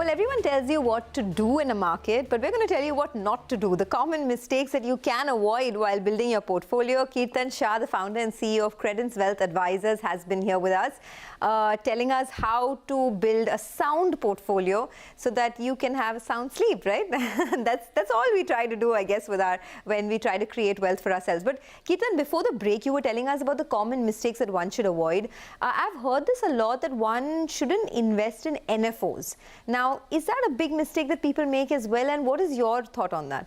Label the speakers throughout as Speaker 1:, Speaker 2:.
Speaker 1: Well, everyone tells you what to do in a market, but we're going to tell you what not to do. The common mistakes that you can avoid while building your portfolio. Kirtan Shah, the founder and CEO of Credence Wealth Advisors, has been here with us, telling us how to build a sound portfolio so that you can have sound sleep, right? that's all we try to do, I guess, when we try to create wealth for ourselves. But Kirtan, before the break, you were telling us about the common mistakes that one should avoid. I've heard this a lot, that one shouldn't invest in NFOs. Now, is that a big mistake that people make as well? And what is your thought on that?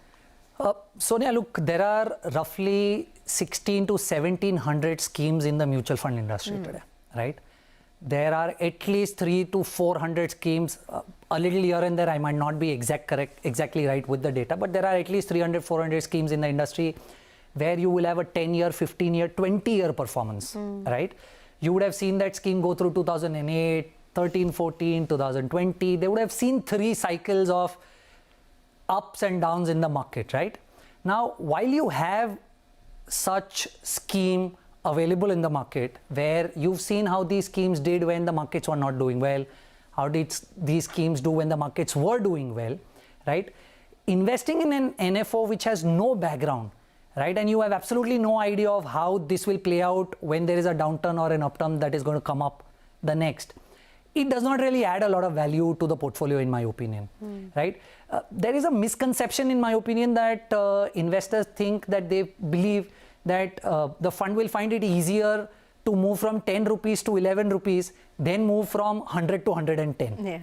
Speaker 2: Sonia, look, there are roughly 16 to 1700 schemes in the mutual fund industry today, right? There are at least 300 to 400 schemes, a little here and there. I might not be exactly right with the data, but there are at least 300, 400 schemes in the industry where you will have a 10-year, 15-year, 20-year performance, right? You would have seen that scheme go through 2008, 13, 14, 2020. They would have seen 3 cycles of ups and downs in the market, right? Now, while you have such scheme available in the market where you've seen how these schemes did when the markets were not doing well, how did these schemes do when the markets were doing well, right? Investing in an NFO which has no background, right? And you have absolutely no idea of how this will play out when there is a downturn or an upturn that is going to come up the next. It does not really add a lot of value to the portfolio, in my opinion, right? There is a misconception, in my opinion, that investors think that they believe that the fund will find it easier to move from 10 rupees to 11 rupees, then move from 100 to 110. Yeah.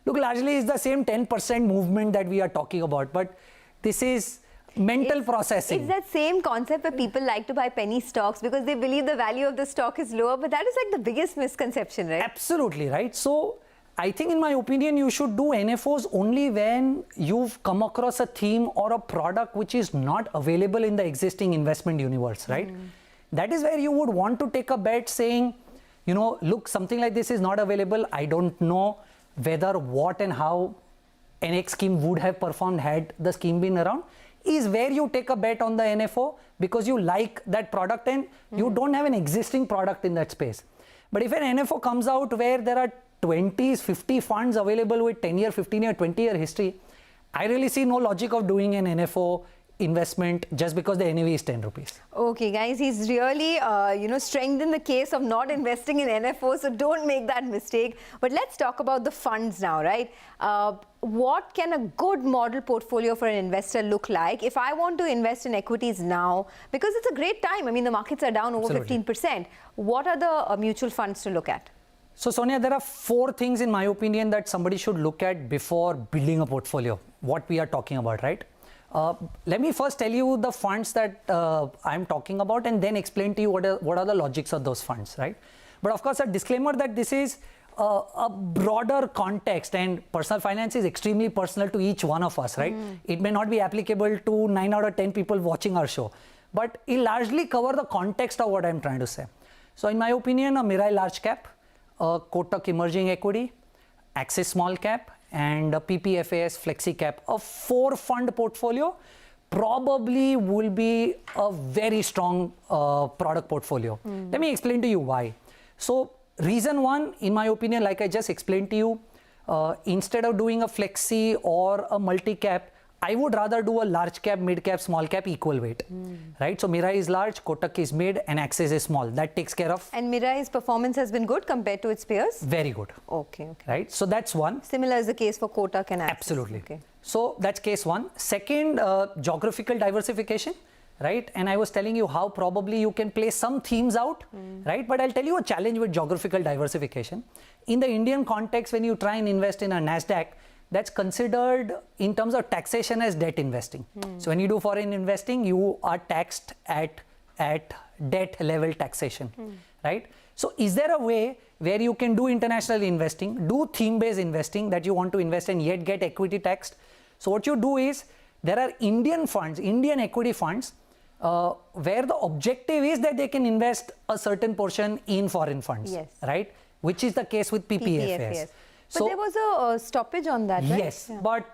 Speaker 2: Look, largely it's the same 10% movement that we are talking about, but this is mental processing.
Speaker 1: It's that same concept where people like to buy penny stocks because they believe the value of the stock is lower, but that is like the biggest misconception, right?
Speaker 2: Absolutely, right? So I think, in my opinion, you should do NFOs only when you've come across a theme or a product which is not available in the existing investment universe, right? That is where you would want to take a bet saying, you know, look, something like this is not available. I don't know whether, what and how NX scheme would have performed had the scheme been around. Is where you take a bet on the NFO because you like that product and you don't have an existing product in that space. But if an NFO comes out where there are 20s, 50 funds available with 10-year, 15-year, 20-year history, I really see no logic of doing an NFO investment just because the NAV is 10 rupees.
Speaker 1: Okay, guys, he's really, strengthened the case of not investing in NFOs, so don't make that mistake. But let's talk about the funds now, right? What can a good model portfolio for an investor look like? If I want to invest in equities now, because it's a great time, I mean, the markets are down over 15%, what are the mutual funds to look at?
Speaker 2: So, Sonia, there are 4 things, in my opinion, that somebody should look at before building a portfolio, what we are talking about, right? Let me first tell you the funds that I'm talking about and then explain to you what are the logics of those funds, right? But of course, a disclaimer that this is a broader context and personal finance is extremely personal to each one of us, right? It may not be applicable to 9 out of 10 people watching our show, but it largely cover the context of what I'm trying to say. So in my opinion, a Mirae large cap, a Kotak emerging equity, Axis small cap, and a PPFAS flexi cap, a 4-fund portfolio probably will be a very strong product portfolio. Let me explain to you why. So reason 1, in my opinion, like I just explained to you, instead of doing a flexi or a multi-cap, I would rather do a large cap, mid cap, small cap equal weight, right? So Mirae is large, Kotak is mid, and Axis is small. That takes care of.
Speaker 1: And Mirai's performance has been good compared to its peers?
Speaker 2: Very good.
Speaker 1: Okay.
Speaker 2: Right? So that's one.
Speaker 1: Similar is the case for Kotak and Axis.
Speaker 2: Absolutely. Okay. So that's case 1. Second, geographical diversification, right? And I was telling you how probably you can play some themes out, right? But I'll tell you a challenge with geographical diversification. In the Indian context, when you try and invest in a NASDAQ, that's considered in terms of taxation as debt investing. So when you do foreign investing, you are taxed at debt level taxation, right? So is there a way where you can do international investing, do theme-based investing that you want to invest and yet get equity taxed? So what you do is, there are Indian funds, Indian equity funds, where the objective is that they can invest a certain portion in foreign funds, right? Which is the case with PPFAS.
Speaker 1: But so, there was a stoppage on that, right?
Speaker 2: Yes, but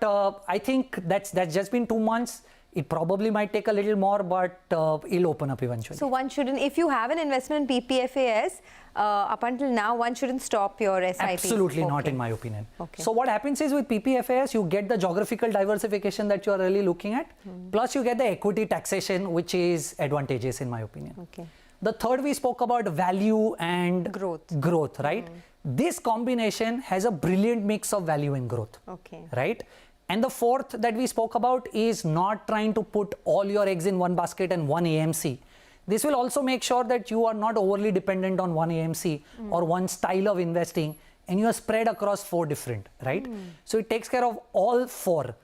Speaker 2: I think that's just been 2 months. It probably might take a little more, but it'll open up eventually.
Speaker 1: So one shouldn't, if you have an investment in PPFAS, up until now, one shouldn't stop your SIP.
Speaker 2: Absolutely not, in my opinion.
Speaker 1: Okay.
Speaker 2: So what happens is with PPFAS, you get the geographical diversification that you are really looking at, plus you get the equity taxation, which is advantageous in my opinion.
Speaker 1: Okay.
Speaker 2: The third, we spoke about value and growth, right? This combination has a brilliant mix of value and growth,
Speaker 1: Okay.
Speaker 2: right? And the fourth that we spoke about is not trying to put all your eggs in one basket and one AMC. This will also make sure that you are not overly dependent on one AMC or one style of investing, and you are spread across 4 different, right? So it takes care of all 4,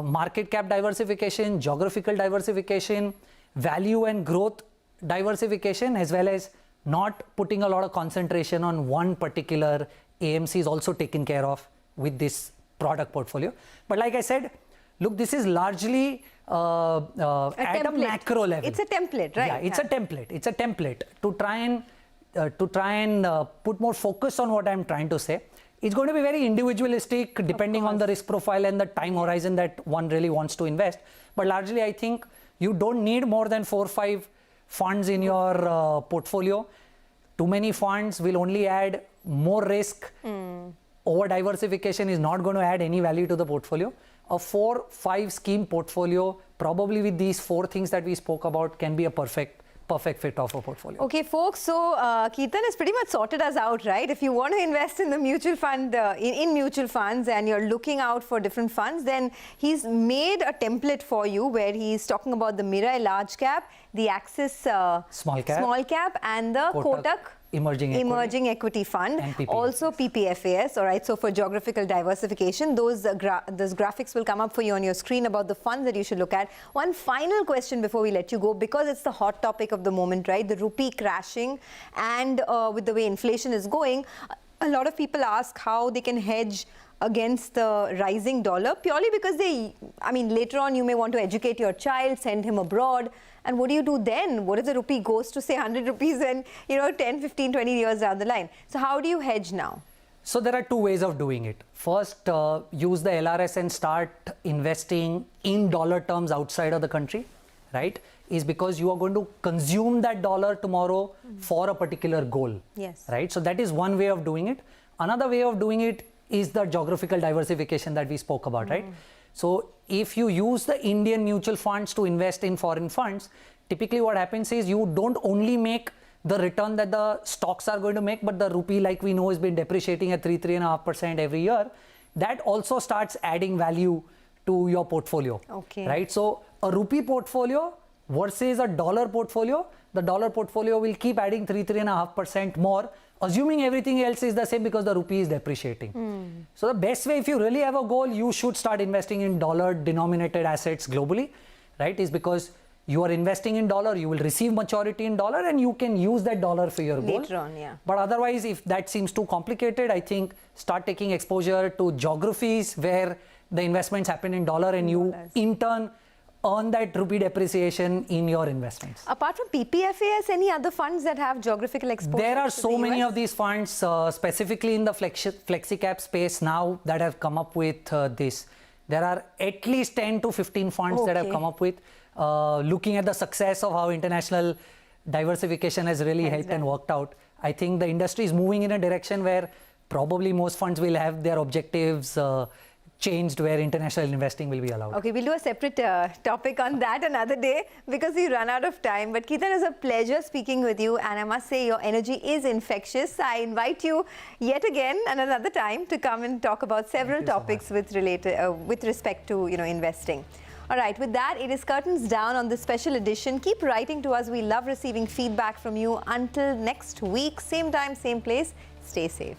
Speaker 2: market cap diversification, geographical diversification, value and growth diversification, as well as not putting a lot of concentration on one particular AMC is also taken care of with this product portfolio. But like I said, look, this is largely at a macro level.
Speaker 1: It's a template, right?
Speaker 2: Yeah, it's a template. It's a template to try and put more focus on what I'm trying to say. It's going to be very individualistic depending on the risk profile and the time horizon that one really wants to invest. But largely, I think you don't need more than 4 or 5 funds in your portfolio. Too many funds will only add more risk. Over diversification is not going to add any value to the portfolio. A 4-5 scheme portfolio, probably with these 4 things that we spoke about, can be a perfect fit of a portfolio.
Speaker 1: Okay, folks, so Kirtan has pretty much sorted us out, right? If you want to invest in the mutual fund, in mutual funds, and you're looking out for different funds, then he's made a template for you where he's talking about the Mirai large cap, the Axis small cap, and the Kotak Emerging Equity Fund,
Speaker 2: and
Speaker 1: also PPFAS. All right, so for geographical diversification, those graphics will come up for you on your screen about the funds that you should look at. One final question before we let you go, because it's the hot topic of the moment, right? The rupee crashing, and with the way inflation is going, a lot of people ask how they can hedge against the rising dollar, purely because later on you may want to educate your child, send him abroad. And what do you do then? What if the rupee goes to say 100 rupees and 10, 15, 20 years down the line? So how do you hedge now?
Speaker 2: So there are 2 ways of doing it. First, use the LRS and start investing in dollar terms outside of the country, right? Is because you are going to consume that dollar tomorrow for a particular goal.
Speaker 1: Yes.
Speaker 2: Right? So that is one way of doing it. Another way of doing it is the geographical diversification that we spoke about, right? So if you use the Indian mutual funds to invest in foreign funds, typically what happens is you don't only make the return that the stocks are going to make, but the rupee, like we know, has been depreciating at 3.5% every year. That also starts adding value to your portfolio, right? So a rupee portfolio versus a dollar portfolio, the dollar portfolio will keep adding 3.5% more, assuming everything else is the same because the rupee is depreciating. So the best way, if you really have a goal, you should start investing in dollar denominated assets globally, right? Is because you are investing in dollar, you will receive maturity in dollar, and you can use that dollar for your goal.
Speaker 1: Later on, yeah.
Speaker 2: But otherwise, if that seems too complicated, I think start taking exposure to geographies where the investments happen in dollar, and you in turn earn that rupee depreciation in your investments.
Speaker 1: Apart from PPFAS, any other funds that have geographical exposure?
Speaker 2: There are so many of these funds, specifically in the flexi-cap space now, that have come up with this. There are at least 10 to 15 funds that have come up with, looking at the success of how international diversification has really helped and worked out. I think the industry is moving in a direction where probably most funds will have their objectives changed, where international investing will be allowed.
Speaker 1: Okay, we'll do a separate topic on that another day because we run out of time. But Kirtan, it's a pleasure speaking with you, and I must say your energy is infectious. I invite you yet again and another time to come and talk about several topics with respect to investing. All right, with that, it is curtains down on this special edition. Keep writing to us. We love receiving feedback from you. Until next week, same time, same place. Stay safe.